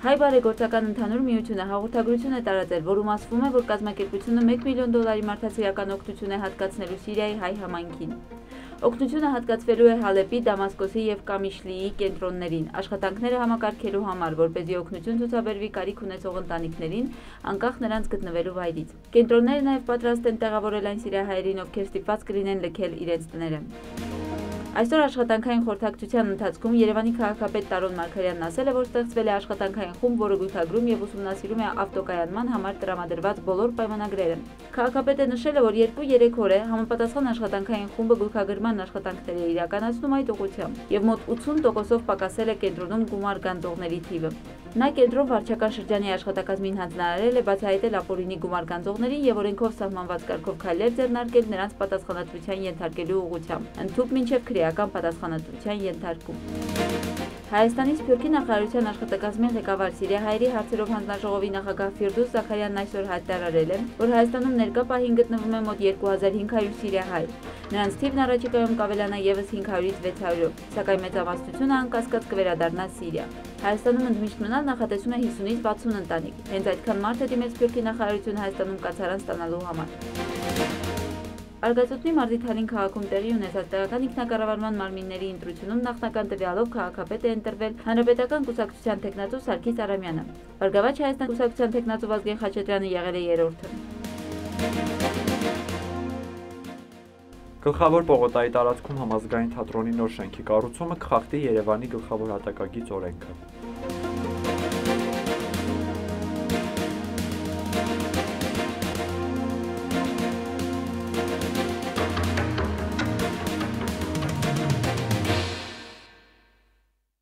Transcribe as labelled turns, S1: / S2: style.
S1: Հայ բարեգործական ընդհանուր միությունը հաղորդագրություն է տարածել, որում ասվում է, որ կազմակերպությունը $1 միլիոն մարդասիրական օգնություն է հատկացնելու Սիրիայի հայ համայնքին։ Օգնությունը հատկացվելու է Հալեպի, Դամասկոսի և Կամիշլիի կենտրոններին, աշխատանքները համակարգելու համար, որպեսզի օգնություն ցուցաբերվի կարիք ունեցող ընտանիքներին, անկախ նրանց գտնվելու վայրից։ Կենտրոնները նաև պատրաստ են տեղավորել այն սիրիահայերին, ովքեր ստիպված կլինեն լքել իրենց տները։ Այսօր աշխատանքային խորհրդակցության ընթացքում Երևանի քաղաքապետ Տարոն Մարգարյանն ասել է, որ ստեղծվել է աշխատանքային խումբ, որը գույքագրում և ուսումնասիրում է ավտոկայանման համար տրամադրված բոլոր պայմանագրերը։ Քաղաքապետը նշել է, որ 2-3 օր է համապատասխան աշխատանքային խումբը գույքագրման աշխատանքներ է իրականացնում այդ ուղղությամբ, և մոտ 80%-ով պակասել է կենտրոնում գումար գանձողների թիվը։ Նա կենտրոն վարչական շրջանի աշխատակազմին հանձնարարել է բացահայտել ապօրինի գումար գանձողներին և օրենքով սահմանված կարգով քայլեր ձեռնարկել նրանց պատասխանատվության ենթարկելու ուղղությամբ, ընդհուպ մինչև քրեական պատասխանատվության ենթարկում։ Հայաստանի Սփյուռքի նախարարության աշխատակազմի ղեկավար Սիրիահայերի հարցերով հանձնաժողովի նախագահ Ֆիրդուս Զաքարյանն այսօր հայտարարել է, որ Հայաստանում ներկա պահին գտնվում է մոտ 2500 սիրիահայ։ Նրանց թիվն առաջիկայում կավելանա ևս 500-ից 600-ով, սակայն մեծամասնությունը անկասկած կվերադառնա Սիրիա։ Հայաստանում ընդմիշտ մնալ նախատեսում է 50-ից 60 ընտանիք, հենց այդքան մարդ է դիմել Սփյուռքի նախարարությունը Հայաստանում կացարան ստանալու համար։ Արգածոտնի Մարզիթալին քաղաքում տեղի ունեցած տեղական ինքնակառավարման մարմինների ընտրությունում նախնական տվյալով քաղաքապետ է ընտրվել Հանրապետական կուսակցության թեկնածու Սարգիս Արամյանը։ Բարգավաճ Հայաստան կուսակցության թեկնածու Վազգեն Խաչատրյանը եղել է երրորդը։
S2: Գլխավոր պողոտայի տարածքում համազգային թատրոնի նոր շենքի կառուցումը կխախտի Երևանի գլխավոր հատակագիծ օրենքը։